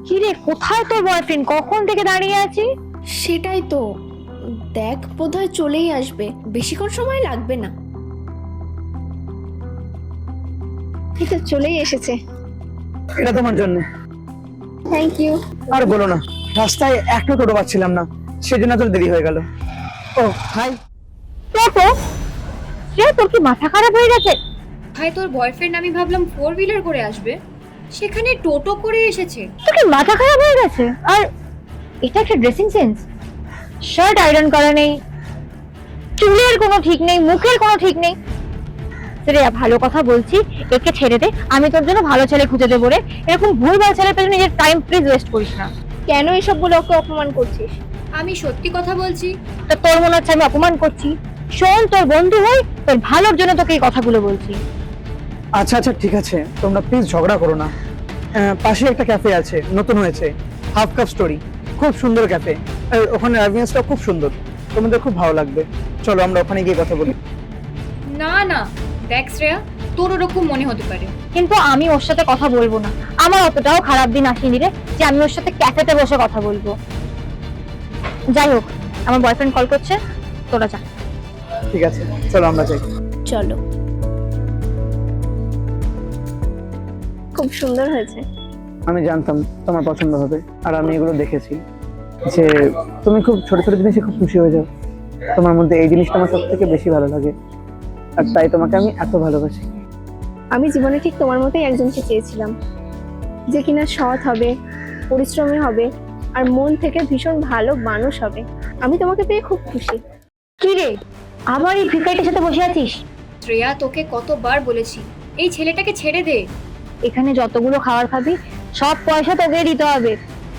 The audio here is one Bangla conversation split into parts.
কি রে, কোথায় তোর বয়ফ্রেন্ড? কখন থেকে দাঁড়িয়ে আছি। সেটাই তো, দেখ বোধহয় চলেই আসবে, বেশিক্ষণ সময় লাগবে না। এই তো চলেই এসেছে। এটা তোমার জন্য। Thank you. আর বলো না, রাস্তায় একটা টোটো পাচ্ছিলাম না, সেজন্য তো দেরি হয়ে গেল। ও হাই। টোটো? তোর কি মাথা খারাপ হয়ে গেছে? ভাই তোর বয়ফ্রেন্ড আমি ভাবলাম 4 হুইলার করে আসবে, সেখানে টোটো করে এসেছে। তোর কি মাথা খারাপ হয়ে গেছে? আর এটা একটা ড্রেসিং সেন্স? শার্ট আয়রন করা নেই, চুলের কোনো ঠিক নেই, মুখের কোনো ঠিক নেই। শ্রেয়া, ভালো কথা বলছি, একে ছেড়ে দে, আমি তোর জন্য ভালো ছেলে খুঁজে দেবো রে। এরকম ভুলভাল ছেলের পেছনে নিজের টাইম প্লিজ ওয়েস্ট করিস না। কেন এসব বলে ওকে অপমান করছিস? আমি সত্যি কথা বলছি। তা তোর মনে হচ্ছে আমি অপমান করছি? শোন, তোর বন্ধু হই, তোর ভালোর জন্য তোকে এই কথাগুলো বলছি। আচ্ছা আচ্ছা ঠিক আছে, তোমরা প্লিজ ঝগড়া করো না। পাশে একটা ক্যাফে আছে, নতুন হয়েছে, হাফ কাপ স্টোরি, খুব সুন্দর ক্যাফে। ওখানে অ্যাম্বিয়েন্সটা খুব সুন্দর, তোমাদের খুব ভালো লাগবে। চলো আমরা ওখানে গিয়ে কথা বলি। না না, দেখ শ্রেয়া, তোর ওরকম মনে হতে পারে। কিন্তু আমি ওর সাথে কথা বলবো না। আমার অতটাও খারাপ দিন আসেনি রে যে আমি ওর সাথে ক্যাফেতে বসে কথা বলবো। যাই হোক, আমার বয়ফ্রেন্ড কল করছে, তোরা যা। ঠিক আছে, চলো আমরা যাই। চলো। খুব সুন্দর হয়েছে। আমি জানতাম তোমার পছন্দ হবে, আর আমি এগুলো দেখেছি যে তুমি খুব ছোট ছোট জিনিসে খুব খুশি হয়ে যাও। তোমার মধ্যে এই জিনিসটা আমার সব থেকে বেশি ভালো লাগে, আর তাই তোমাকে আমি এত ভালোবাসি। আমি জীবনে ঠিক তোমার মতোই একজনকে চেয়েছিলাম, যে কিনা সৎ হবে, পরিশ্রমী হবে, আর মন থেকে ভীষণ ভালো মানুষ হবে। আমি তোমাকে পেয়ে খুব খুশি। কি রে, আবার এই ভিখারিটার সাথে বসে আছিস? শ্রেয়া, তোকে কতবার বলেছি এই ছেলেটাকে ছেড়ে দে। এখানে যতগুলো খাবার খাবি সব পয়সা তোকে দিতে হবে।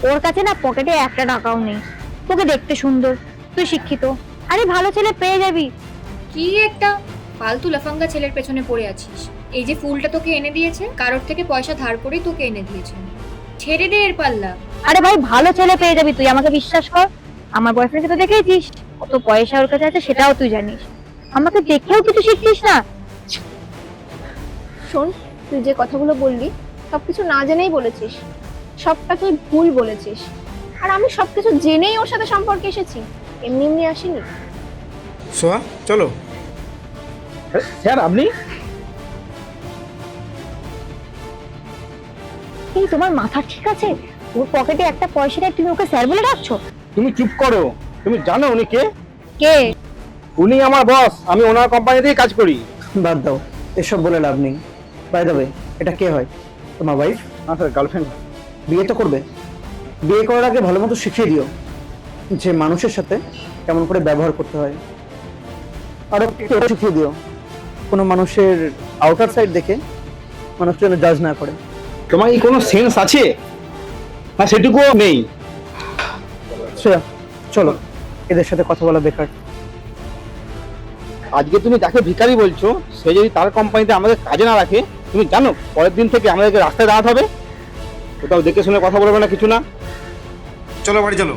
ওর কাছে না পকেটে একটা টাকাও নেই। তোকে দেখতে সুন্দর, তুই শিক্ষিত, আরে ভালো ছেলে পেয়ে যাবি। কি একটা ফালতু লাফাঙ্গা ছেলের পেছনে পড়ে আছিস। এই যে ফুলটা তোকে এনে দিয়েছে, কারোর থেকে পয়সা ধার করেই তোকে এনে দিয়েছে। ছেড়ে দে এর পাল্লা। আরে ভাই, ভালো ছেলে পেয়ে যাবি, তুই আমাকে বিশ্বাস কর। আমার বয়ফ্রেন্ডকে তো দেখেছিস, কত পয়সা ওর কাছে আছে সেটাও তুই জানিস। আমাকে দেখেও কিছু শিখছিস না? শোন, তুই যে কথাগুলো বললি সবকিছু না জেনেই বলেছিস, সবটা তুই ভুল বলেছিস। আর আমি সবকিছু জেনেই ওর সাথে সম্পর্কে এসেছি, এমনি এমনি আসিনি। সোহা চলো। স্যার আপনি? এই তোমার মাথা ঠিক আছে? ওর পকেটে একটা পয়সা নেই, তুমি ওকে স্যার বলে ডাকছো? তুমি চুপ করো। তুমি জানো উনি কে? কে? উনি আমার বস, আমি ওনার কোম্পানিতেই কাজ করি। বাদ দাও, এসব বলে লাভ নেই। বাই দ্য ওয়ে, এটা কে হয়? তোমার ওয়াইফ? না স্যার, গার্লফ্রেন্ড। বিয়ে তো করবে, বিয়ে করার আগে ভালো মতো শিখিয়ে দিও যে মানুষের সাথে কেমন করে ব্যবহার করতে হয়। আরো এটা শিখিয়ে দিও কোনো মানুষের আউটার সাইড দেখে মানুষ যেন জাজ না করে। তোমার কি কোনো সেন্স আছে? না সেটুকুও নেই। শ্রেয়া, চলো, এদের সাথে কথা বলা বেকার। আজকে তুমি যাকে ভিখারি বলছো, সে যদি তার কোম্পানিতে আমাদের কাজে না রাখে, তুমি জানো পরের দিন থেকে আমাদেরকে রাস্তায় দাঁড়াতে হবে। কোথাও দেখে শুনে কথা বলবে না, কিছু না। চলো বাড়ি চলো।